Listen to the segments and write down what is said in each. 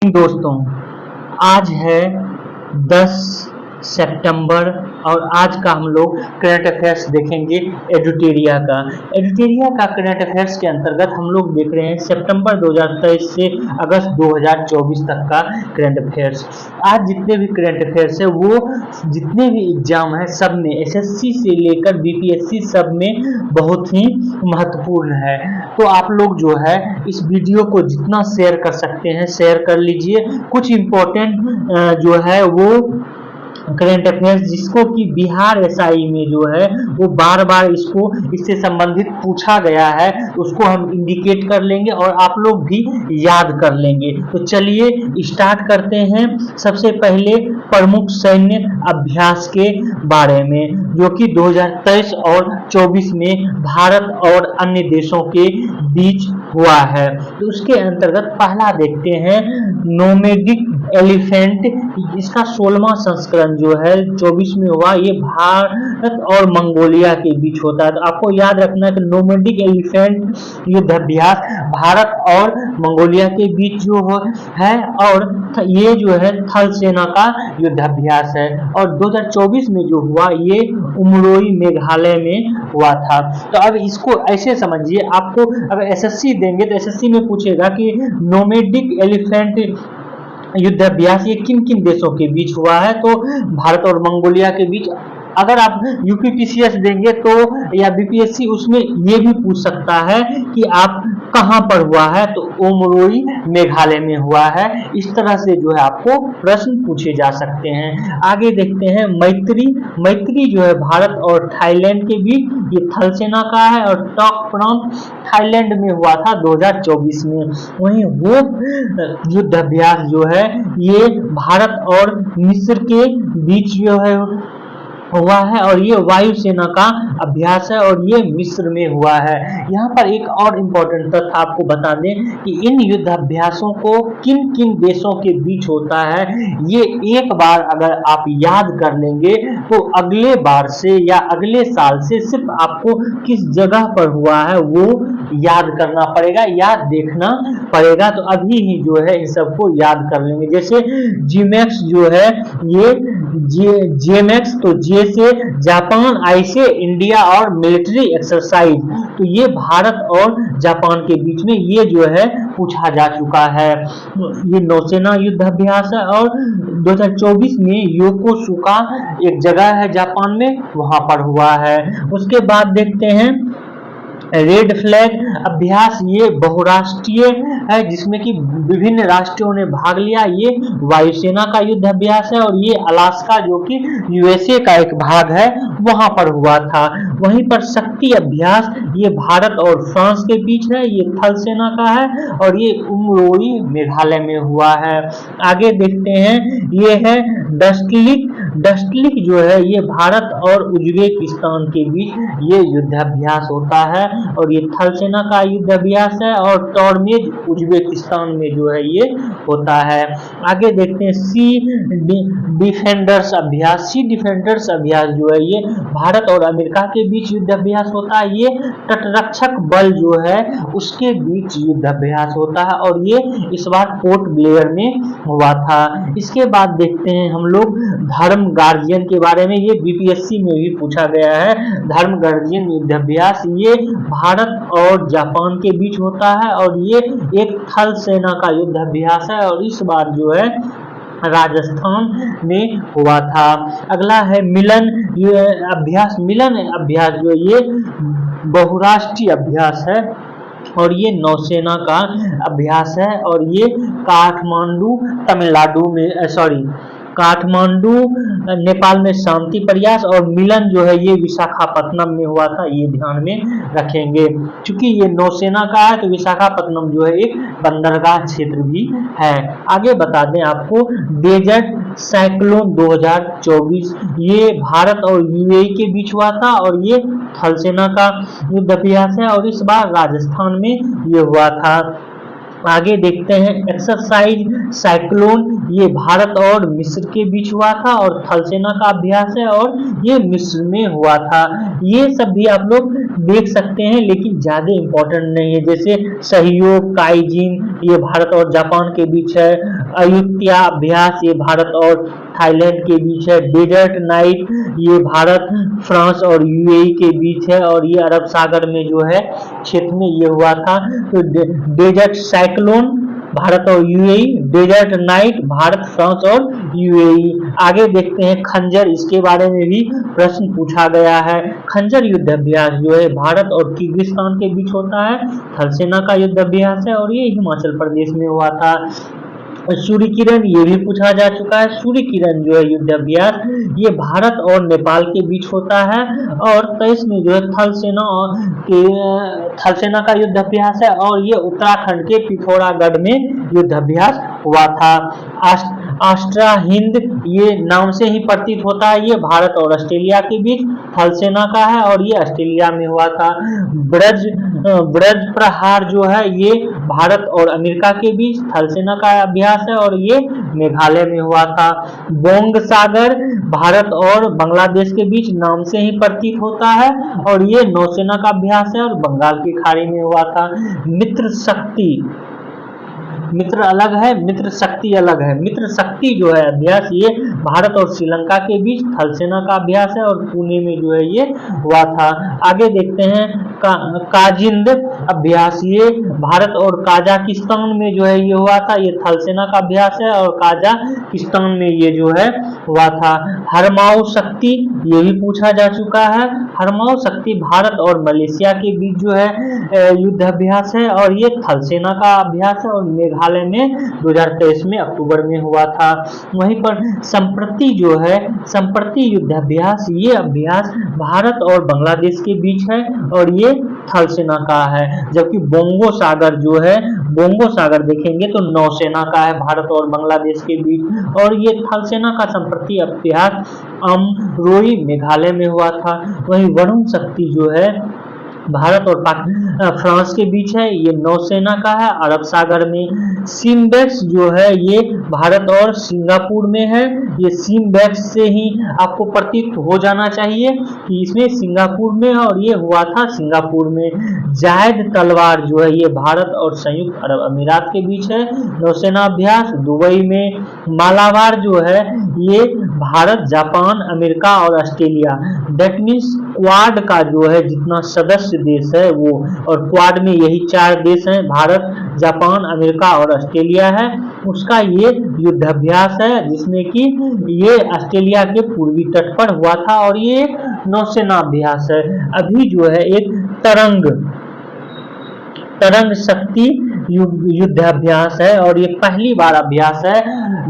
दोस्तों, आज है 10 सितंबर और आज का हम लोग करंट अफेयर्स देखेंगे एडुटेरिया का। एडुटेरिया का करंट अफेयर्स के अंतर्गत हम लोग देख रहे हैं सितंबर 2023 से अगस्त 2024 तक का करंट अफेयर्स। आज जितने भी करंट अफेयर्स है वो जितने भी एग्जाम है सब में एसएससी से लेकर बीपीएससी सब में बहुत ही महत्वपूर्ण है। तो आप लोग जो है इस वीडियो को जितना शेयर कर सकते हैं शेयर कर लीजिए। कुछ इम्पोर्टेंट जो है वो करंट अफेयर्स जिसको कि बिहार एसआई में जो है वो बार बार इससे संबंधित पूछा गया है, उसको हम इंडिकेट कर लेंगे और आप लोग भी याद कर लेंगे। तो चलिए स्टार्ट करते हैं। सबसे पहले प्रमुख सैन्य अभ्यास के बारे में जो कि 2023 और 24 में भारत और अन्य देशों के बीच हुआ है। तो उसके अंतर्गत पहला देखते हैं नोमैडिक एलिफेंट। इसका 16वां संस्करण जो है 24 में हुआ। ये भारत और मंगोलिया के बीच होता है। तो आपको याद रखना है कि नोमैडिक एलिफेंट युद्धाभ्यास भारत और मंगोलिया के बीच जो है और ये जो है थल सेना का युद्धाभ्यास है। और 2024 में जो हुआ ये उमरोई मेघालय में हुआ था। तो अब इसको ऐसे समझिए, आपको अगर एसएससी देंगे तो एसएससी में पूछेगा कि नोमैडिक एलिफेंट युद्धाभ्यास ये किन किन देशों के बीच हुआ है, तो भारत और मंगोलिया के बीच। अगर आप यूपीपीसीएस देंगे तो या बीपीएससी उसमें ये भी पूछ सकता है कि आप कहां पर हुआ है, तो उमरोई मेघालय में हुआ है। इस तरह से जो है आपको प्रश्न पूछे जा सकते हैं। आगे देखते हैं मैत्री जो है भारत और थाईलैंड के बीच, ये थल सेना का है और टॉक फ्रॉम थाईलैंड में हुआ था 2024 में। वहीं वो युद्धाभ्यास जो है ये भारत और मिस्र के बीच जो है हुआ है और ये वायुसेना का अभ्यास है और ये मिस्र में हुआ है। यहाँ पर एक और इम्पोर्टेंट तथ्य आपको बता दें कि इन युद्धाभ्यासों को किन किन देशों के बीच होता है, ये एक बार अगर आप याद कर लेंगे तो अगले बार से या अगले साल से सिर्फ आपको किस जगह पर हुआ है वो याद करना पड़ेगा या देखना पड़ेगा। तो अभी ही जो है इन सबको याद कर लेंगे। जैसे जीमैक्स जो है ये जेमैक्स, तो जे से जापान, आई से इंडिया और मिलिट्री एक्सरसाइज, तो ये भारत और जापान के बीच में ये जो है पूछा जा चुका है। ये नौसेना युद्धाभ्यास है और 2024 में योकोसुका एक जगह है जापान में, वहां पर हुआ है। उसके बाद देखते हैं रेड फ्लैग अभ्यास, ये बहुराष्ट्रीय है जिसमें कि विभिन्न राष्ट्रों ने भाग लिया। ये वायुसेना का युद्ध अभ्यास है और ये अलास्का जो कि यूएसए का एक भाग है वहां पर हुआ था। वहीं पर शक्ति अभ्यास ये भारत और फ्रांस के बीच है, ये थल सेना का है और ये उमरोई मेघालय में हुआ है। आगे देखते हैं ये है डस्टलिक जो है ये भारत और उज्बेकिस्तान के बीच ये युद्धाभ्यास होता है और ये थल सेना का युद्धाभ्यास है और टॉर्मेज उज्बेकिस्तान में जो है ये होता है। आगे देखते हैं सी डिफेंडर्स अभ्यास। सी डिफेंडर्स अभ्यास जो है ये भारत और अमेरिका के बीच युद्धाभ्यास होता है। ये तटरक्षक बल जो है उसके बीच युद्धाभ्यास होता है और ये इस बार पोर्ट ब्लेयर में हुआ था। इसके बाद देखते हैं हम लोग धर्म गार्जियन के बारे में। ये बीपीएससी में भी पूछा गया है। धर्म गार्जियन युद्धाभ्यास ये भारत और जापान के बीच होता है और ये एक थल सेना का युद्धाभ्यास है और इस बार जो है राजस्थान में हुआ था। अगला है मिलन अभ्यास। मिलन अभ्यास जो ये बहुराष्ट्रीय अभ्यास है और ये नौसेना का अभ्यास है और ये काठमांडू नेपाल में शांति प्रयास और मिलन जो है ये विशाखापत्तनम में हुआ था, ये ध्यान में रखेंगे। क्योंकि ये नौसेना का है तो विशाखापत्तनम जो है एक बंदरगाह क्षेत्र भी है। आगे बता दें आपको डेजर्ट साइक्लोन 2024 ये भारत और यूएई के बीच हुआ था और ये थल सेना का युद्धाभ्यास है और इस बार राजस्थान में ये हुआ था। आगे देखते हैं एक्सरसाइज साइक्लोन, ये भारत और मिस्र के बीच हुआ था और थल सेना का अभ्यास है और ये मिस्र में हुआ था। ये सब भी आप लोग देख सकते हैं लेकिन ज्यादा इंपॉर्टेंट नहीं है। जैसे सहयोग काइजिन, ये भारत और जापान के बीच है। अयुत्या अभ्यास, ये भारत और थाईलैंड के बीच है। डेजर्ट नाइट, ये भारत फ्रांस और यूएई के बीच है और ये अरब सागर में जो है क्षेत्र में ये हुआ था। तो डेजर्ट साइक्लोन भारत और UAE, desert knight Bharat France और यूएई। आगे देखते हैं खंजर, इसके बारे में भी प्रश्न पूछा गया है। खंजर युद्ध अभ्यास जो है भारत और किर्गिस्तान के बीच होता है। थल सेना का युद्ध अभ्यास है और ये हिमाचल प्रदेश में हुआ था। सूर्य किरण, ये भी पूछा जा चुका है। सूर्य किरण जो है युद्ध अभ्यास, ये भारत और नेपाल के बीच होता है और 23 में जो है थल सेना का युद्ध अभ्यास है और ये उत्तराखंड के पिथौरागढ़ में युद्ध अभ्यास हुआ था। आस्ट्रा हिंद, ये नाम से ही प्रतीत होता है, ये भारत और ऑस्ट्रेलिया के बीच थल सेना का है और ये ऑस्ट्रेलिया में हुआ था। ब्रज प्रहार जो है ये भारत और अमेरिका के बीच थल सेना का अभ्यास है और ये मेघालय में हुआ था। बोंग सागर भारत और बांग्लादेश के बीच नाम से ही प्रतीत होता है और ये नौसेना का अभ्यास है और बंगाल की खाड़ी में हुआ था। मित्र शक्ति, मित्र अलग है, मित्र शक्ति अलग है। मित्र शक्ति जो है अभ्यास, ये भारत और श्रीलंका के बीच थल सेना का अभ्यास है और पुणे में जो है ये हुआ था। आगे देखते हैं काजिंद अभ्यास, ये भारत और काजाकिस्तान में जो है ये हुआ था। ये थल सेना का अभ्यास है और काजाकिस्तान में ये जो है हुआ था। हरमाऊ शक्ति, ये भी पूछा जा चुका है। हरमाऊ शक्ति भारत और मलेशिया के बीच जो है युद्ध अभ्यास है और ये थल सेना का अभ्यास है और मेघालय में 2023 में अक्टूबर में हुआ था। वहीं पर संप्रति जो है, संप्रति युद्ध अभ्यास, ये अभ्यास भारत और बांग्लादेश के बीच है और ये थल सेना का है। जबकि बोंगो सागर जो है, बोंगो सागर देखेंगे तो नौसेना का है भारत और बांग्लादेश के बीच और ये थल सेना का संप्रति अभ्यास अमरोई मेघालय में हुआ था। वहीं वरुण शक्ति जो है भारत और फ्रांस के बीच है, ये नौसेना का है अरब सागर में। सिम्बेक्स जो है ये भारत और सिंगापुर में है। ये सिम्बेक्स से ही आपको प्रतीत हो जाना चाहिए कि इसमें सिंगापुर में है और ये हुआ था सिंगापुर में। जायद तलवार जो है ये भारत और संयुक्त अरब अमीरात के बीच है, नौसेना अभ्यास दुबई में। मालाबार जो है ये भारत, जापान, अमेरिका और ऑस्ट्रेलिया, दैट मीन्स क्वाड का जो है जितना सदस्य देश है वो, और क्वाड में यही 4 देश हैं, भारत, जापान, अमेरिका और ऑस्ट्रेलिया है, उसका ये युद्ध अभ्यास है जिसमें कि ये ऑस्ट्रेलिया के पूर्वी तट पर हुआ था और ये नौसेना अभ्यास है। अभी जो है एक तरंग शक्ति युद्ध अभ्यास है और ये पहली बार अभ्यास है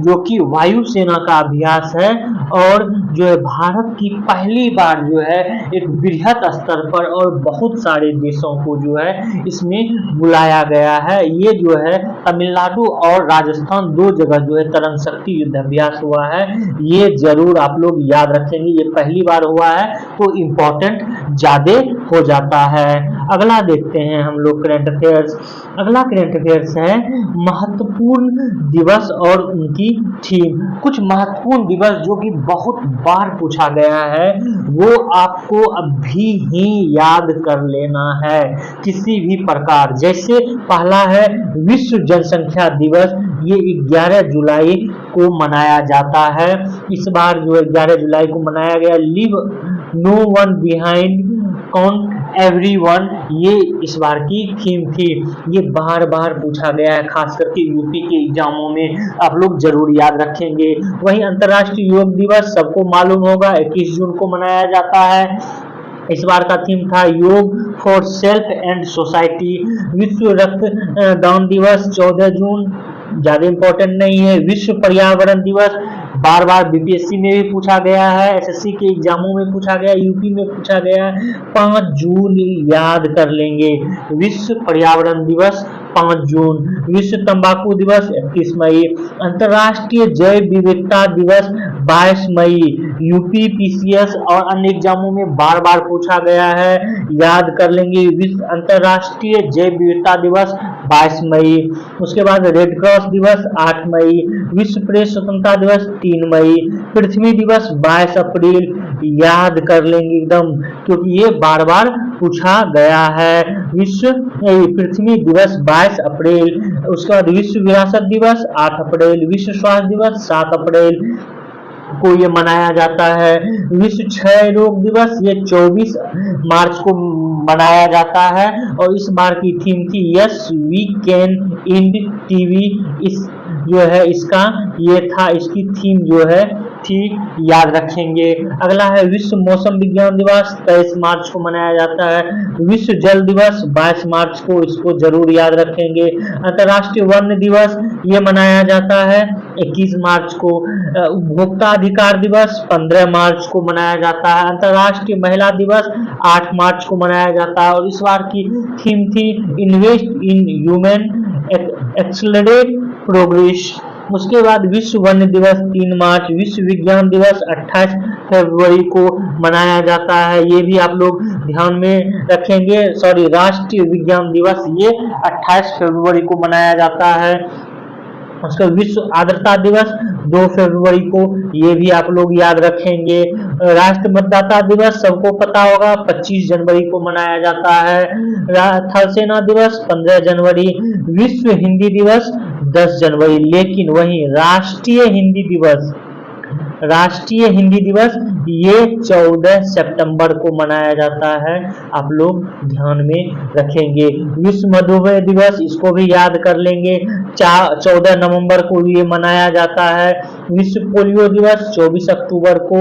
जो कि वायुसेना का अभ्यास है और जो है भारत की पहली बार जो है एक बृहत स्तर पर और बहुत सारे देशों को जो है इसमें बुलाया गया है। ये जो है तमिलनाडु और राजस्थान 2 जगह जो है तरंग शक्ति युद्ध अभ्यास हुआ है। ये जरूर आप लोग याद रखेंगे, ये पहली बार हुआ है तो इम्पोर्टेंट ज्यादा हो जाता है। अगला देखते हैं हम लोग करंट अफेयर्स। अगला करंट अफेयर्स है महत्वपूर्ण दिवस और उनकी थीम। कुछ महत्वपूर्ण दिवस जो कि बहुत बार पूछा गया है वो आपको अभी ही याद कर लेना है किसी भी प्रकार। जैसे पहला है विश्व जनसंख्या दिवस, ये 11 जुलाई को मनाया जाता है। इस बार जो 11 जुलाई को मनाया गया। Leave no one behind, count everyone, ये इस बार की थीम थी। ये बार बार पूछा गया है, खास करके यूपी के एग्जामों में आप लोग जरूर याद रखेंगे। वहीं अंतर्राष्ट्रीय योग दिवस सबको मालूम होगा 21 जून को मनाया जाता है। इस बार का थीम था योग फॉर सेल्फ एंड सोसाइटी। विश्व रक्तदान दिवस 14 जून, ज्यादा इंपॉर्टेंट नहीं है। विश्व पर्यावरण दिवस बार बार बीपीएससी में भी पूछा गया है, एसएससी के एग्जामों में पूछा गया, यूपी में पूछा गया है। 5 जून याद कर लेंगे, विश्व पर्यावरण दिवस 5 जून। विश्व तंबाकू दिवस 31 मई। अंतर्राष्ट्रीय जैव विविधता दिवस 22 मई। यूपी पीसीएस और अन्य एग्जामों में बार बार पूछा गया है, याद कर लेंगे। विश्व अंतर्राष्ट्रीय जैव विविधता दिवस 22 मई। उसके बाद रेड क्रॉस दिवस 8 मई। विश्व प्रेस स्वतंत्रता दिवस 3 मई। पृथ्वी दिवस 22 अप्रैल, याद कर लेंगे एकदम, क्योंकि ये बार बार पूछा गया है। विश्व पृथ्वी दिवस 22 अप्रैल। उसके बाद विश्व विरासत दिवस 8 अप्रैल। विश्व स्वास्थ्य दिवस 7 अप्रैल को ये मनाया जाता है। विश्व क्षय रोग दिवस ये 24 मार्च को मनाया जाता है और इस बार की थीम थी yes we can end TB. इस जो है इसका ये था, इसकी थीम जो है थी, याद रखेंगे। अगला है विश्व मौसम विज्ञान दिवस 23 मार्च को मनाया जाता है। विश्व जल दिवस 22 मार्च को, इसको जरूर याद रखेंगे। अंतर्राष्ट्रीय वन्य दिवस ये मनाया जाता है 21 मार्च को। उपभोक्ता अधिकार दिवस 15 मार्च को मनाया जाता है। अंतर्राष्ट्रीय महिला दिवस 8 मार्च को मनाया जाता है और इस बार की थीम थी invest in human accelerate progress. उसके बाद विश्व वन्य दिवस 3 मार्च। विश्व विज्ञान दिवस 28 फरवरी को मनाया जाता है, ये भी आप लोग ध्यान में रखेंगे। सॉरी, राष्ट्रीय विज्ञान दिवस ये 28 फरवरी को मनाया जाता है। उसका विश्व आर्द्रता दिवस 2 फरवरी को, ये भी आप लोग याद रखेंगे। राष्ट्रीय मतदाता दिवस सबको पता होगा 25 जनवरी को मनाया जाता है। थल सेना दिवस 15 जनवरी। विश्व हिंदी दिवस 10 जनवरी। लेकिन वहीं राष्ट्रीय हिंदी दिवस ये 14 सितंबर को मनाया जाता है, आप लोग ध्यान में रखेंगे। विश्व मधुमेह दिवस, इसको भी याद कर लेंगे, 14 नवंबर को ये मनाया जाता है। विश्व पोलियो दिवस 24 अक्टूबर को।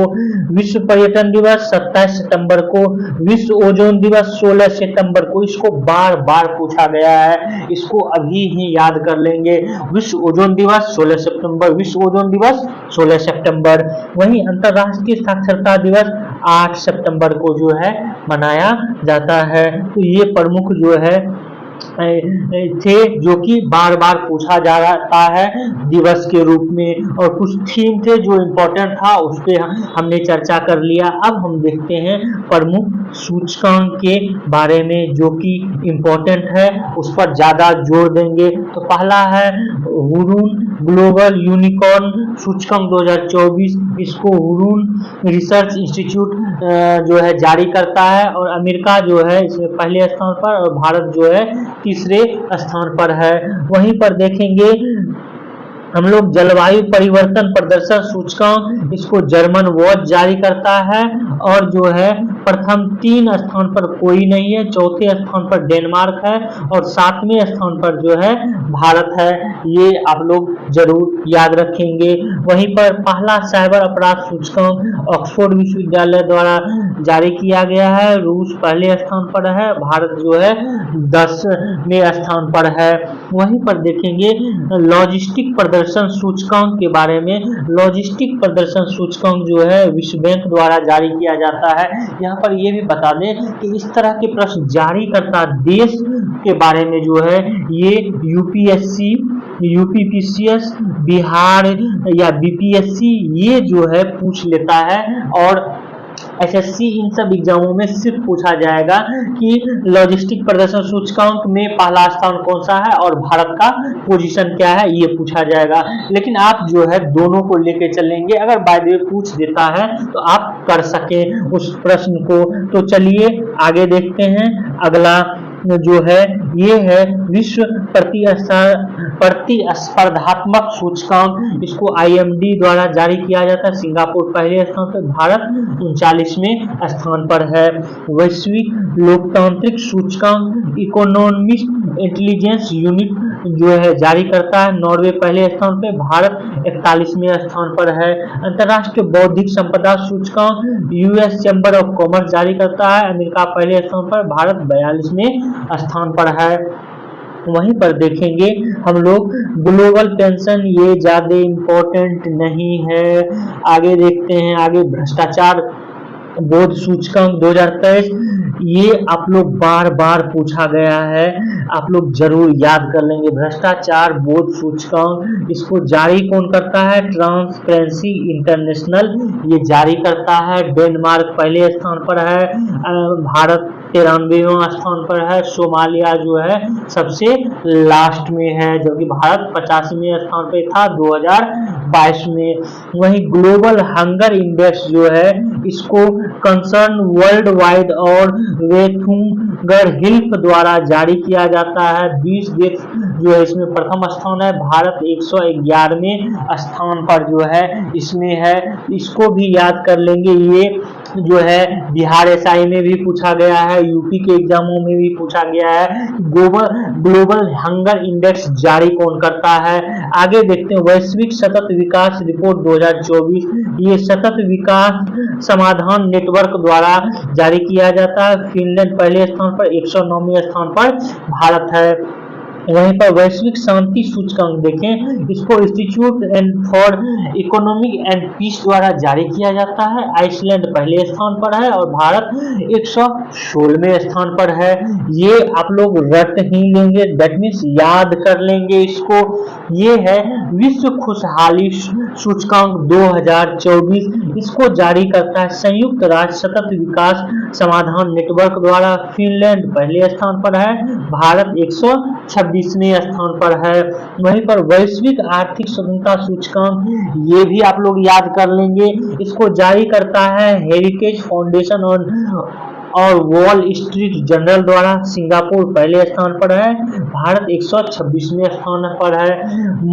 विश्व पर्यटन दिवस 27 सितंबर को। विश्व ओजोन दिवस 16 सितंबर को। इसको बार बार पूछा गया है, इसको अभी ही याद कर लेंगे। विश्व ओजोन दिवस 16 सितंबर। विश्व ओजोन दिवस 16 सितंबर। वहीं अंतर्राष्ट्रीय साक्षरता दिवस 8 सितंबर को जो है मनाया जाता है। तो ये प्रमुख जो है थे जो कि बार बार पूछा जाता है दिवस के रूप में, और कुछ थीम थे जो इम्पोर्टेंट था उस पर हमने चर्चा कर लिया। अब हम देखते हैं प्रमुख सूचकांक के बारे में जो कि इम्पोर्टेंट है, उस पर ज्यादा जोर देंगे। तो पहला है हुरून ग्लोबल यूनिकॉर्न सूचकांक 2024। इसको हुरून रिसर्च इंस्टीट्यूट जो है जारी करता है और अमेरिका जो है इसमें पहले स्थान पर और भारत जो है तीसरे स्थान पर है। वहीं पर देखेंगे हम लोग जलवायु परिवर्तन प्रदर्शन सूचकांक, इसको जर्मन वॉच जारी करता है और जो है प्रथम 3 स्थान पर कोई नहीं है, चौथे स्थान पर डेनमार्क है और 7वें स्थान पर जो है भारत है। ये आप लोग जरूर याद रखेंगे। वहीं पर पहला साइबर अपराध सूचकांक ऑक्सफोर्ड विश्वविद्यालय द्वारा जारी किया गया है। रूस पहले स्थान पर है, भारत जो है 10वें स्थान पर है। वहीं पर देखेंगे लॉजिस्टिक प्रदर्शन सूचकांक के बारे में। लॉजिस्टिक प्रदर्शन सूचकांक जो है विश्व बैंक द्वारा जारी किया जाता है। यहाँ पर यह भी बता दें कि इस तरह के प्रश्न जारी करता देश के बारे में जो है ये यूपीएससी, यूपीपीसीएस, बिहार या बीपीएससी ये जो है पूछ लेता है और एसएससी इन सब एग्जामों में सिर्फ पूछा जाएगा कि लॉजिस्टिक प्रदर्शन सूचकांक में पहला स्थान कौन सा है और भारत का पोजीशन क्या है, ये पूछा जाएगा। लेकिन आप जो है दोनों को लेके चलेंगे, अगर बाय द वे पूछ देता है तो आप कर सके उस प्रश्न को। तो चलिए आगे देखते हैं। अगला जो है ये है विश्व प्रतिस्पर्धात्मक सूचकांक, इसको आईएमडी द्वारा जारी किया जाता है। सिंगापुर पहले स्थान पर, भारत 39वें स्थान पर है। वैश्विक लोकतांत्रिक सूचकांक इकोनॉमिक इंटेलिजेंस यूनिट जो है जारी करता है। नॉर्वे पहले स्थान पर, भारत 41वें स्थान पर है। अंतर्राष्ट्रीय बौद्धिक संपदा सूचकांक यूएस चैम्बर ऑफ कॉमर्स जारी करता है। अमेरिका पहले स्थान पर, भारत 42वें स्थान पर है। वहीं पर देखेंगे हम लोग ग्लोबल पेंशन, ये ज्यादा इम्पोर्टेंट नहीं है। आगे देखते हैं, आगे भ्रष्टाचार बोध सूचकांक 2023, ये आप लोग बार बार पूछा गया है, आप लोग जरूर याद कर लेंगे। भ्रष्टाचार बोध सूचकांक, इसको जारी कौन करता है? ट्रांसपेरेंसी इंटरनेशनल ये जारी करता है। डेनमार्क पहले स्थान पर है, भारत 93वां स्थान पर है, सोमालिया जो है सबसे लास्ट में है, जबकि भारत 85वें स्थान पर था 2022 में। वहीं ग्लोबल हंगर इंडेक्स जो है इसको कंसर्न वर्ल्ड वाइड और वेथुंगर हिल्फ द्वारा जारी किया जाता है। 20 देश जो है इसमें प्रथम स्थान है, भारत 111वें स्थान पर जो है इसमें है। इसको भी याद कर लेंगे, ये जो है बिहार एसआई में भी पूछा गया है, यूपी के एग्जामों में भी पूछा गया है। ग्लोबल हंगर इंडेक्स जारी कौन करता है? आगे देखते हैं, वैश्विक सतत विकास रिपोर्ट 2024 ये सतत विकास समाधान नेटवर्क द्वारा जारी किया जाता है। फिनलैंड पहले स्थान पर, 109वें स्थान पर भारत है। वहीं पर वैश्विक शांति सूचकांक देखें, इसको institute for economic and peace द्वारा जारी किया जाता है। आइसलैंड पहले स्थान पर है और भारत 116वें स्थान पर है। ये आप लोग रट ही लेंगे, दैट मीन्स याद कर लेंगे इसको। ये है विश्व खुशहाली सूचकांक 2024, इसको जारी करता है संयुक्त राष्ट्र सतत विकास समाधान नेटवर्क द्वारा। फिनलैंड पहले स्थान पर है, भारत 126वें स्थान पर है। वहीं पर वैश्विक आर्थिक स्वतंत्रता सूचकांक ये भी आप लोग याद कर लेंगे, इसको जारी करता है हेरिटेज फाउंडेशन और वॉल स्ट्रीट जर्नल द्वारा। सिंगापुर पहले स्थान पर है, भारत 126वें स्थान पर है।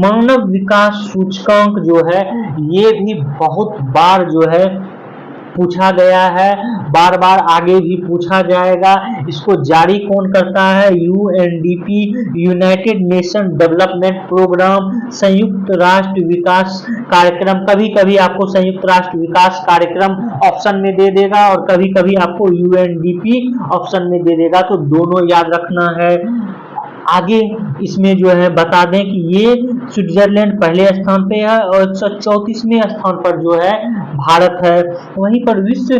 मानव विकास सूचकांक जो है ये भी बहुत बार जो है पूछा गया है, बार बार आगे भी पूछा जाएगा। इसको जारी कौन करता है? UNDP, united nation development programme, संयुक्त राष्ट्र विकास कार्यक्रम। कभी कभी आपको संयुक्त राष्ट्र विकास कार्यक्रम ऑप्शन में दे देगा और कभी कभी आपको यूएनडीपी ऑप्शन में दे देगा, तो दोनों याद रखना है। आगे इसमें जो है बता दें कि ये स्विट्जरलैंड पहले स्थान पे है और 134वें स्थान पर जो है भारत है। वहीं पर विश्व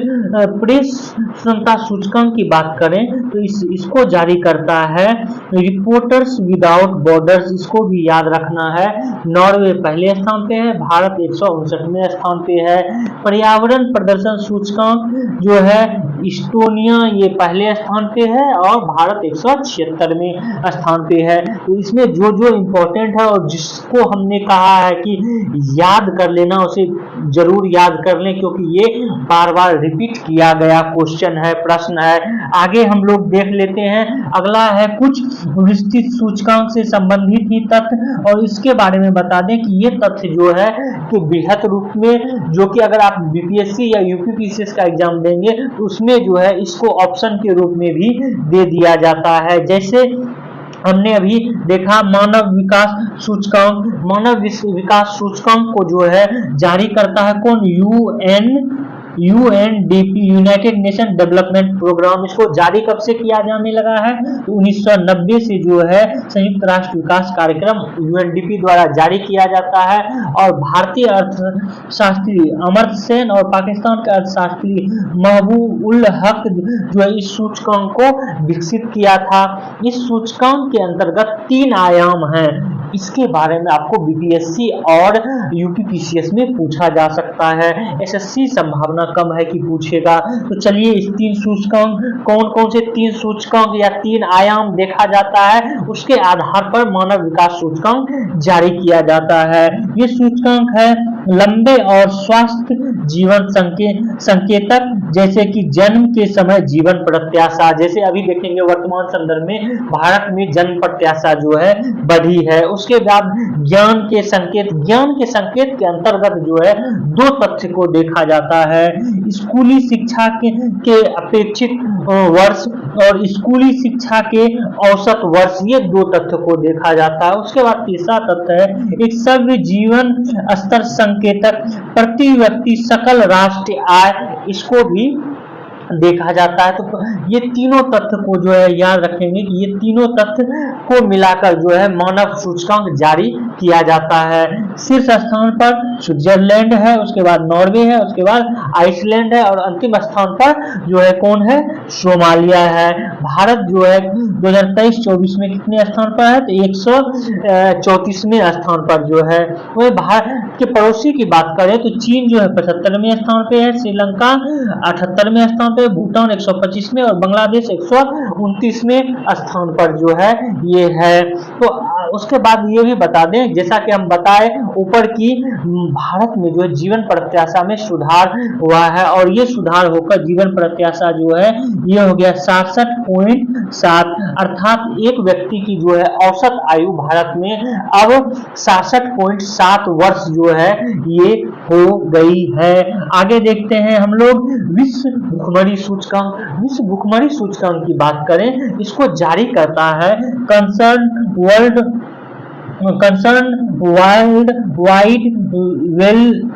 प्रेस स्वतंत्रता सूचकांक की बात करें तो इसको जारी करता है रिपोर्टर्स विदाउट बॉर्डर्स, इसको भी याद रखना है। नॉर्वे पहले स्थान पे है, भारत 159वें स्थान पे है। पर्यावरण प्रदर्शन सूचकांक जो है इस्टोनिया ये पहले स्थान पे है और भारत 176वें स्थान पे है। तो इसमें जो जो इम्पोर्टेंट है और जिसको हमने कहा है कि याद कर लेना उसे जरूर याद कर लें, क्योंकि ये बार बार रिपीट किया गया क्वेश्चन है, प्रश्न है। आगे हम लोग देख लेते हैं, अगला है कुछ विस्तृत सूचकांक से संबंधित ही तथ्य, और इसके बारे में बता दें कि ये तथ्य जो है कि बृहत रूप में, जो कि अगर आप बीपीएससी या यूपीपीसीएस का एग्जाम देंगे तो उसमें जो है इसको ऑप्शन के रूप में भी दे दिया जाता है। जैसे हमने अभी देखा मानव विकास सूचकांक को जो है जारी करता है कौन? UNDP, united nation development programme. इसको जारी कब से किया जाने लगा है? तो 1990 से जो है संयुक्त राष्ट्र विकास कार्यक्रम यूएनडीपी द्वारा जारी किया जाता है। और भारतीय अर्थशास्त्री अमर्त्य सेन और पाकिस्तान के अर्थशास्त्री महबूब उल हक जो है इस सूचकांक को विकसित किया था। इस सूचकांक के अंतर्गत 3 आयाम हैं, इसके बारे में आपको बीपीएससी और यूपीपीसीएस में पूछा जा सकता है। एसएससी संभावना कम है कि पूछेगा। तो चलिए इस 3 सूचकांक, कौन कौन से 3 सूचकांक या 3 आयाम देखा जाता है, उसके आधार पर मानव विकास सूचकांक जारी किया जाता है। ये सूचकांक है लंबे और स्वस्थ जीवन संकेतक, जैसे कि जन्म के समय जीवन प्रत्याशा। जैसे अभी देखेंगे वर्तमान संदर्भ में भारत में जन्म प्रत्याशा जो है बढ़ी है। उसके बाद ज्ञान के संकेत के अंतर्गत जो है 2 तथ्य को देखा जाता है, स्कूली शिक्षा के अपेक्षित वर्ष और स्कूली शिक्षा के औसत वर्ष, ये 2 तथ्य को देखा जाता है। उसके बाद तीसरा तथ्य है एक सभ्य जीवन स्तर संकेतक, प्रति व्यक्ति सकल राष्ट्रीय आय, इसको भी देखा जाता है। तो ये तीनों तथ्य को जो है याद रखेंगे कि ये तीनों तथ्य को मिलाकर जो है मानव सूचकांक जारी किया जाता है। शीर्ष स्थान पर स्विट्जरलैंड है, उसके बाद नॉर्वे है, उसके बाद आइसलैंड है और अंतिम स्थान पर जो है कौन है, सोमालिया है। भारत जो है 2023-24 में कितने स्थान पर है, तो 134वें स्थान पर जो है। वही भारत के पड़ोसी की बात करें तो चीन जो है 75वें स्थान पे है, श्रीलंका 78वें स्थान पे, भूटान 125वें और बांग्लादेश 129वें स्थान पर जो है ये है। तो उसके बाद ये भी बता दें, जैसा कि हम बताए ऊपर की, भारत में जो है जीवन प्रत्याशा में सुधार हुआ है और ये सुधार होकर जीवन प्रत्याशा जो है ये हो गया 67.7, अर्थात एक व्यक्ति की जो है औसत आयु भारत में अब 67.7 वर्ष जो है ये हो गई है। आगे देखते हैं हम लोग विश्व भुखमरी सूचकांक। विश्व भुखमरी सूचकांक की बात करें, इसको जारी करता है concern world wide wealth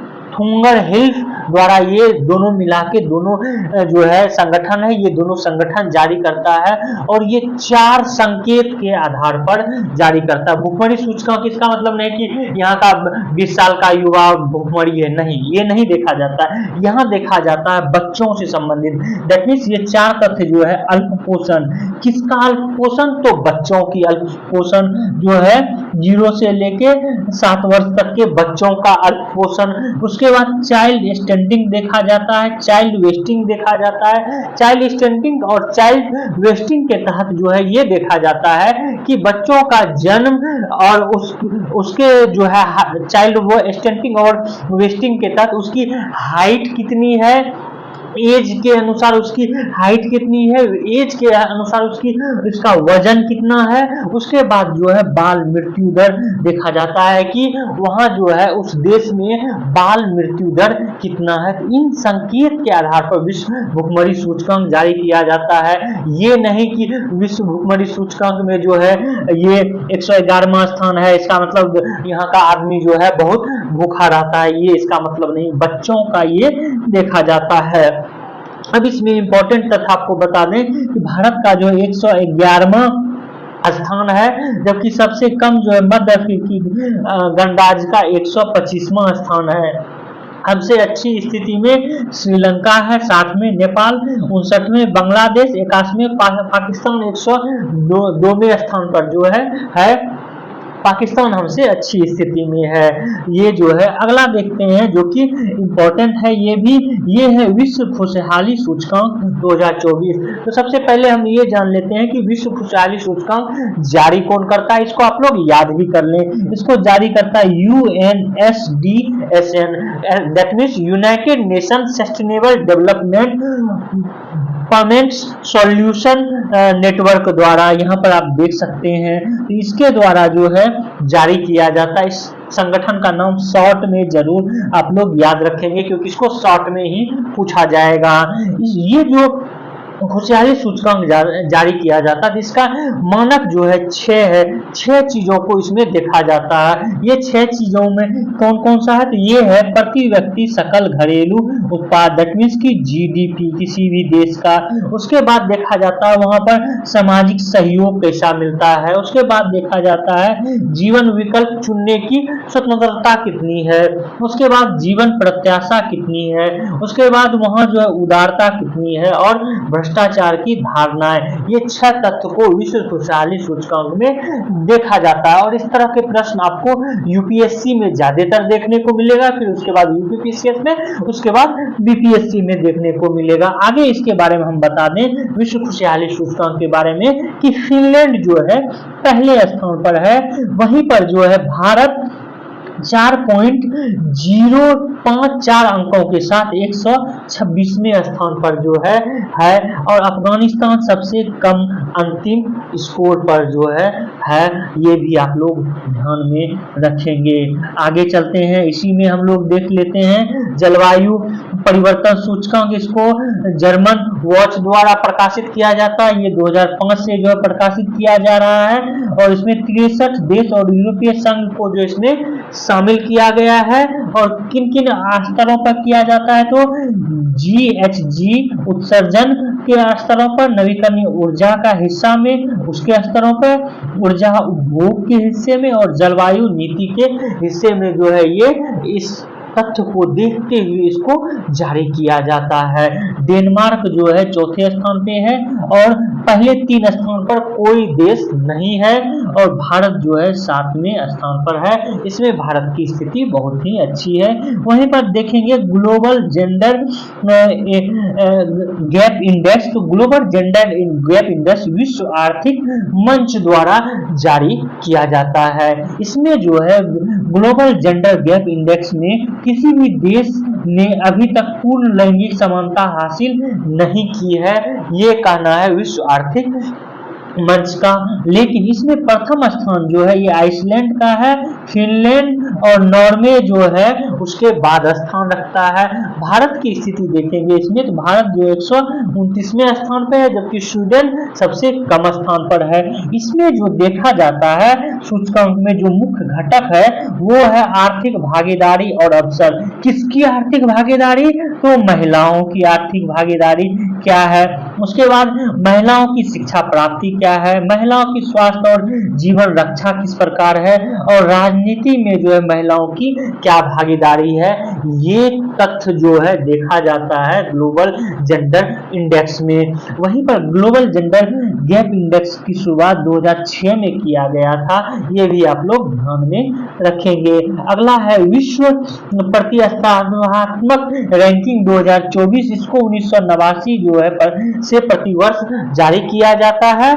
health द्वारा। ये दोनों मिला के दोनों जो है संगठन है, ये दोनों संगठन जारी करता है और ये 4 संकेत के आधार पर जारी करता है। भुखमरी सूचकांक इसका मतलब नहीं कि यहाँ का 20 साल का युवा भुखमरी है, नहीं, ये नहीं देखा जाता है। यहाँ देखा जाता है बच्चों से संबंधित। दैट मीन्स ये 4 तथ्य जो है अल्पपोषण, किसका अल्पपोषण, तो बच्चों की अल्पपोषण जो है 0 से लेके 7 वर्ष तक के बच्चों का अल्पपोषण। उसके बाद चाइल्ड स्टंटिंग देखा जाता है, चाइल्ड वेस्टिंग देखा जाता है। चाइल्ड स्टंटिंग और चाइल्ड वेस्टिंग के तहत जो है ये देखा जाता है कि बच्चों का जन्म और उसके जो है चाइल्ड वो स्टंटिंग और वेस्टिंग के तहत उसकी हाइट कितनी है, एज के अनुसार उसकी हाइट कितनी है, एज के अनुसार उसका वजन कितना है। उसके बाद जो है बाल मृत्यु दर देखा जाता है कि वहां जो है उस देश में बाल मृत्यु दर कितना है। तो इन संकेत के आधार पर विश्व भुखमरी सूचकांक जारी किया जाता है। ये नहीं कि विश्व भुखमरी सूचकांक में जो है ये 111वां स्थान है, इसका मतलब यहाँ का आदमी जो है बहुत भूखा रहता है, ये इसका मतलब नहीं। बच्चों का ये देखा जाता है। अब इसमें इंपॉर्टेंट तथ्य आपको बता दें कि भारत का जो 111वां स्थान है, जबकि सबसे कम जो है मध्य अफ्रीकी गणराज्य का 125वां स्थान है। हमसे अच्छी स्थिति में श्रीलंका है, 60वें, नेपाल 59वें, बांग्लादेश 81वें, पाकिस्तान 102वें स्थान पर जो है पाकिस्तान हमसे अच्छी स्थिति में है। ये जो है अगला देखते हैं जो कि इंपॉर्टेंट है, ये है विश्व खुशहाली सूचकांक 2024। तो सबसे पहले हम ये जान लेते हैं कि विश्व खुशहाली सूचकांक जारी कौन करता है, इसको आप लोग याद भी कर लें। इसको जारी करता है UNSDSN, that means United Nation sustainable development permanents solution network द्वारा। यहाँ पर आप देख सकते हैं, तो इसके द्वारा जो है जारी किया जाता है। इस संगठन का नाम शॉर्ट में जरूर आप लोग याद रखेंगे क्योंकि इसको शॉर्ट में ही पूछा जाएगा। ये जो खुशहाली सूचकांक जारी किया जाता है, इसका मानक जो है 6 है। 6 चीजों को इसमें देखा जाता है। ये 6 चीजों में कौन कौन सा है, तो ये है प्रति व्यक्ति सकल घरेलू उत्पाद, दैट मीन्स की GDP किसी भी देश का। उसके बाद देखा जाता है वहां पर सामाजिक सहयोग कैसा मिलता है। उसके बाद देखा जाता है जीवन विकल्प चुनने की स्वतंत्रता कितनी है। उसके बाद जीवन प्रत्याशा कितनी है। उसके बाद वहां जो है उदारता कितनी है और भ्रष्टाचार की धारणाएं। ये 6 तत्व को विश्व खुशहाली सूचकांक में देखा जाता है और इस तरह के प्रश्न आपको यूपीएससी में ज्यादातर देखने को मिलेगा, फिर उसके बाद यूपीपीसीएस में, उसके बाद बीपीएससी में देखने को मिलेगा। आगे इसके बारे में हम बता दें विश्व खुशहाली सूचकांक के बारे में कि फिनलैंड जो है पहले स्थान पर है, वहीं पर जो है भारत 4.054 अंकों के साथ 126वें स्थान पर जो है और अफगानिस्तान सबसे कम अंतिम स्कोर पर जो है ये भी आप लोग ध्यान में रखेंगे। आगे चलते हैं, इसी में हम लोग देख लेते हैं जलवायु परिवर्तन सूचकांक। इसको जर्मन वॉच द्वारा प्रकाशित किया जाता है। ये 2005 से जो है प्रकाशित किया जा रहा है और इसमें 63 देश और यूरोपीय संघ को जो इसमें शामिल किया गया है। और किन किन स्तरों पर किया जाता है, तो GHG उत्सर्जन के स्तरों पर, नवीकरणीय ऊर्जा का हिस्सा में उसके स्तरों पर, ऊर्जा उपभोग के हिस्से में, और जलवायु नीति के हिस्से में जो है ये इस तथ्य को देखते हुए इसको जारी किया जाता है। डेनमार्क जो है चौथे स्थान पे है और पहले 3 स्थान पर कोई देश नहीं है, और भारत जो है 7वें स्थान पर है। इसमें भारत की स्थिति बहुत ही अच्छी है। वहीं पर देखेंगे ग्लोबल जेंडर गैप इंडेक्स, तो ग्लोबल जेंडर गैप इंडेक्स विश्व आर्थिक मंच द्वारा जारी किया जाता है। इसमें जो है ग्लोबल जेंडर गैप इंडेक्स में किसी भी देश ने अभी तक पूर्ण लैंगिक समानता हासिल नहीं की है, ये कहना है विश्व आर्थिक मंच का। लेकिन इसमें प्रथम स्थान जो है ये आइसलैंड का है, फिनलैंड और नॉर्वे जो है उसके बाद स्थान रखता है। भारत की स्थिति देखेंगे इसमें, तो भारत जो 129वें स्थान पर है, जबकि स्वीडन सबसे कम स्थान पर है। इसमें जो देखा जाता है सूचकांक में जो मुख्य घटक है वो है आर्थिक भागीदारी और अवसर। किसकी आर्थिक भागीदारी, तो महिलाओं की आर्थिक भागीदारी क्या है, उसके बाद महिलाओं की शिक्षा प्राप्ति क्या है, महिलाओं की स्वास्थ्य और जीवन रक्षा किस प्रकार है, और राजनीति में जो है महिलाओं की क्या भागीदारी है, ये तथ्य जो है देखा जाता है ग्लोबल जेंडर इंडेक्स में। वहीं पर ग्लोबल जेंडर गैप इंडेक्स की शुरुआत 2006 में किया गया था, ये भी आप लोग ध्यान में रखेंगे। अगला है विश्व प्रतिस्पर्धात्मक रैंकिंग 2024, इसको 1989 जो है से प्रतिवर्ष जारी किया जाता है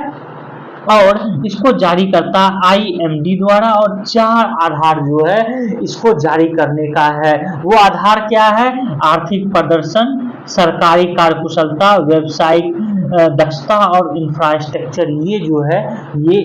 और इसको जारी करता IMD द्वारा, और 4 आधार जो है इसको जारी करने का है। वो आधार क्या है, आर्थिक प्रदर्शन, सरकारी कार्यकुशलता, व्यावसायिक दक्षता और इंफ्रास्ट्रक्चर, ये जो है ये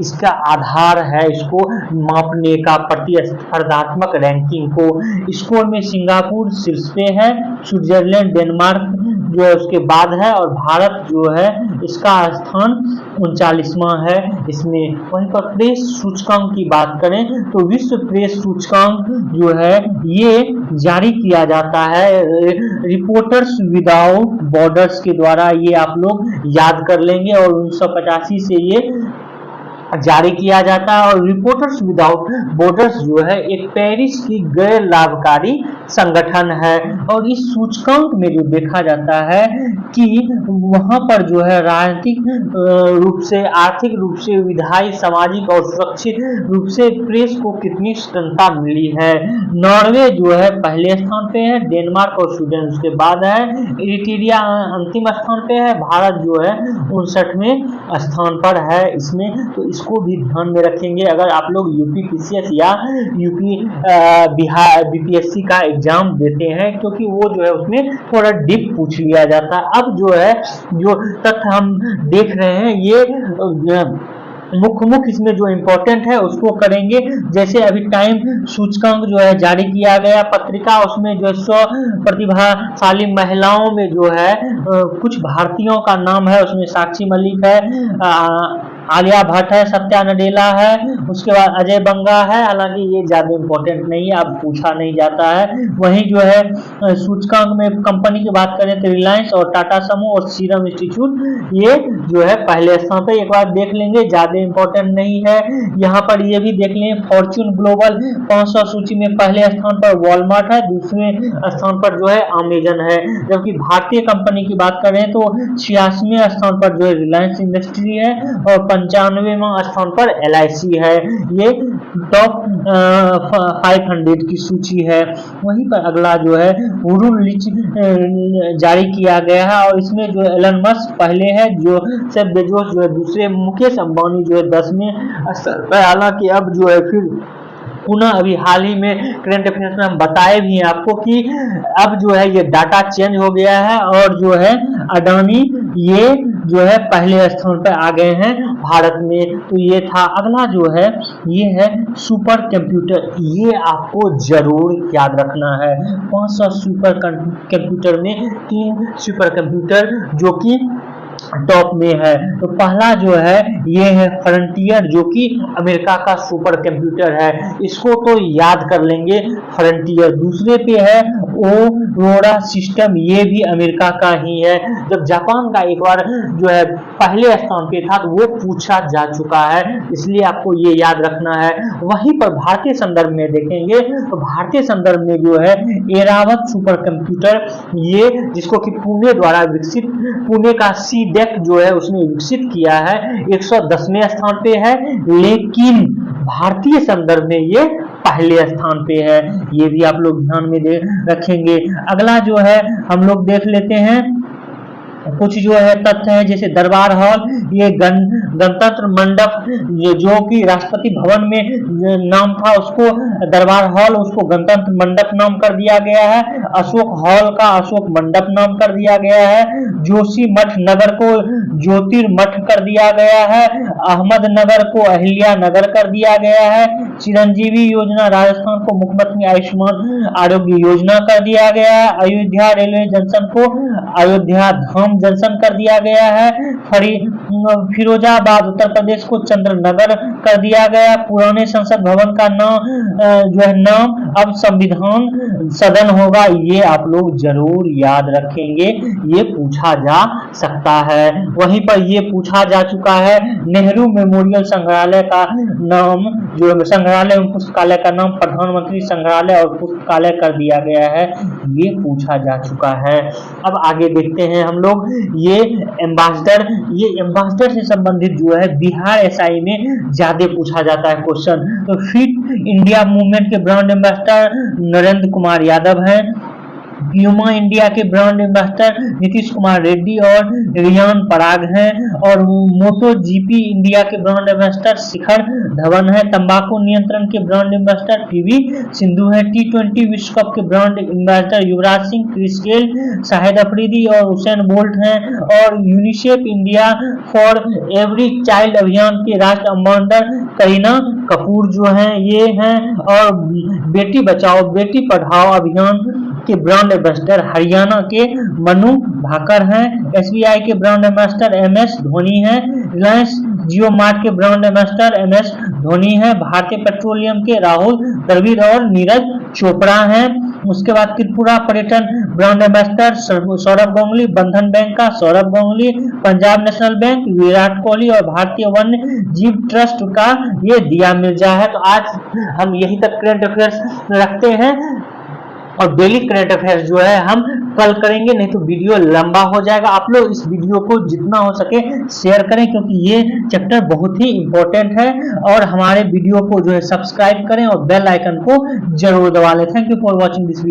इसका आधार है इसको मापने का, प्रतिस्पर्धात्मक रैंकिंग को। स्कोर में सिंगापुर शीर्ष पे है, स्विट्जरलैंड डेनमार्क जो है उसके बाद है, और भारत जो है इसका स्थान 39वां है इसमें। वहीं पर प्रेस सूचकांक की बात करें तो विश्व प्रेस सूचकांक जो है ये जारी किया जाता है रिपोर्टर्स विदाउट बॉर्डर्स के द्वारा, ये आप लोग याद कर लेंगे, और 1985 से ये जारी किया जाता है। और रिपोर्टर्स विदाउट बॉर्डर्स जो है एक पेरिस की गैर लाभकारी संगठन है, और इस सूचकांक में जो देखा जाता है कि वहां पर जो है राजनीतिक रूप से, आर्थिक रूप से, विधायी, सामाजिक और सुरक्षित रूप से प्रेस को कितनी स्वतंत्रता मिली है। नॉर्वे जो है पहले स्थान पे है, डेनमार्क और स्वीडन उसके बाद है, इरिट्रिया अंतिम स्थान पे है, भारत जो है 59वें स्थान पर है इसमें। तो इसको भी ध्यान में रखेंगे अगर आप लोग यूपी PCS या यूपी बिहार BPSC का एग्जाम देते हैं, क्योंकि वो जो है उसमें थोड़ा डीप पूछ लिया जाता है। अब जो है जो तथ्य हम देख रहे हैं ये मुख्य इसमें जो इम्पोर्टेंट है उसको करेंगे। जैसे अभी टाइम सूचकांक जो है जारी किया गया पत्रिका, उसमें जो 100 प्रतिभाशाली महिलाओं में जो है कुछ भारतीयों का नाम है, उसमें साक्षी मलिक है, आलिया भट्ट है, सत्या नडेला है, उसके बाद अजय बंगा है। हालांकि ये ज्यादा इम्पोर्टेंट नहीं है, अब पूछा नहीं जाता है। वहीं जो है सूचकांक में कंपनी की बात करें तो रिलायंस और टाटा समूह और सीरम इंस्टीट्यूट ये जो है पहले स्थान पर, एक बार देख लेंगे, ज्यादा इम्पोर्टेंट नहीं है। यहाँ पर ये भी देख लें फॉर्च्यून ग्लोबल 500 सूची में पहले स्थान पर वॉलमार्ट है, दूसरे स्थान पर जो है अमेजन है। जबकि भारतीय कंपनी की बात करें तो 86वें स्थान पर जो है रिलायंस इंडस्ट्री है, और 95वें स्थान पर LIC है। ये टॉप 500 की सूची है। वहीं पर अगला जो है हुरुन लिस्ट जारी किया गया है, और इसमें जो एलन मस्क पहले है, जो सेफ बेजोस जो है दूसरे, मुकेश अंबानी जो है 10वें स्तर पर। हालांकि अब जो है फिर पुनः अभी हाल ही में करंट अफेयर्स में हम बताए भी हैं आपको कि अब जो है ये डाटा चेंज हो गया है, और जो है अडानी ये जो है पहले स्थान पर आ गए हैं भारत में। तो ये था। अगला जो है ये है सुपर कंप्यूटर, ये आपको जरूर याद रखना है। 500 सुपर कंप्यूटर में 3 सुपर कंप्यूटर जो कि टॉप में है। तो पहला जो है ये है फ्रंटियर, जो कि अमेरिका का सुपर कंप्यूटर है, इसको तो याद कर लेंगे फ्रंटियर। दूसरे पे है ओरोरा सिस्टम, ये भी अमेरिका का ही है। जब जापान का एक बार जो है पहले स्थान पे था तो वो पूछा जा चुका है, इसलिए आपको ये याद रखना है। वहीं पर भारतीय संदर्भ में देखेंगे तो भारतीय संदर्भ में जो है एरावत सुपर कंप्यूटर, ये जिसको कि पुणे द्वारा विकसित, पुणे का सीडेक जो है उसने विकसित किया है, 110वें स्थान पे है, लेकिन भारतीय संदर्भ में ये पहले स्थान पे है। ये भी आप लोग ध्यान में रखेंगे। अगला जो है हम लोग देख लेते हैं कुछ जो है तथ्य है, जैसे दरबार हॉल, ये गणतंत्र मंडप, ये जो कि राष्ट्रपति भवन में नाम था उसको दरबार हॉल, उसको गणतंत्र मंडप नाम कर दिया गया है। अशोक हॉल का अशोक मंडप नाम कर दिया गया है। जोशी मठ नगर को ज्योतिर्मठ कर दिया गया है। अहमदनगर को अहिल्या नगर कर दिया गया है। चिरंजीवी योजना राजस्थान को मुख्यमंत्री आयुष्मान आरोग्य योजना कर दिया गया है। अयोध्या रेलवे जंक्शन को अयोध्या धाम जंक्शन कर दिया गया है। फिरोजाबाद उत्तर प्रदेश को चंद्रनगर कर दिया गया। पुराने संसद भवन का नाम जो है नाम अब संविधान सदन होगा, ये आप लोग जरूर याद रखेंगे, ये पूछा जा सकता है। वहीं पर ये पूछा जा चुका है नेहरू मेमोरियल संग्रहालय का नाम, जो संग्रहालय एवं पुस्तकालय का नाम प्रधानमंत्री संग्रहालय और पुस्तकालय कर दिया गया है, ये पूछा जा चुका है। अब आगे देखते हैं हम लोग, ये एम्बेसडर से संबंधित जो है बिहार एसआई में ज्यादा पूछा जाता है क्वेश्चन। तो फिट इंडिया मूवमेंट के ब्रांड एम्बेसडर नरेंद्र कुमार यादव हैं। प्यूमा इंडिया के ब्रांड एम्बेसडर नीतीश कुमार रेड्डी और रियान पराग हैं। और मोटो जीपी इंडिया के ब्रांड एम्बेसडर शिखर धवन है। तंबाकू नियंत्रण के ब्रांड एम्बेसडर पीवी सिंधु है। टी20 विश्व कप के brand ambassador Yuvraj Singh, Chris Gayle, Shahid Afridi और हुसैन बोल्ट हैं। और UNICEF India for every child अभियान के राष्ट्र अम्बेसडर करीना कपूर जो हैं ये हैं। और बेटी बचाओ बेटी पढ़ाओ अभियान के ब्रांड एम्बेसडर हरियाणा के मनु भाकर हैं। एसबीआई के ब्रांड एम्बेसडर एमएस धोनी हैं। रिलायंस जियो मार्ट के ब्रांड एम्बेसडर एमएस धोनी हैं। भारतीय पेट्रोलियम के राहुल द्रविड़ और नीरज चोपड़ा हैं। उसके बाद त्रिपुरा पर्यटन ब्रांड एम्बेसडर सौरभ गांगुली, बंधन बैंक का सौरभ गांगुली, पंजाब नेशनल बैंक विराट कोहली और भारतीय वन्य जीव ट्रस्ट का ये दिया मिर्जा है। तो आज हम यहीं तक करंट अफेयर्स रखते हैं और डेली करंट अफेयर्स जो है हम कल करेंगे, नहीं तो वीडियो लंबा हो जाएगा। आप लोग इस वीडियो को जितना हो सके शेयर करें, क्योंकि ये चैप्टर बहुत ही इंपॉर्टेंट है। और हमारे वीडियो को जो है सब्सक्राइब करें और बेल आइकन को जरूर दबा लें। Thank you for watching this video.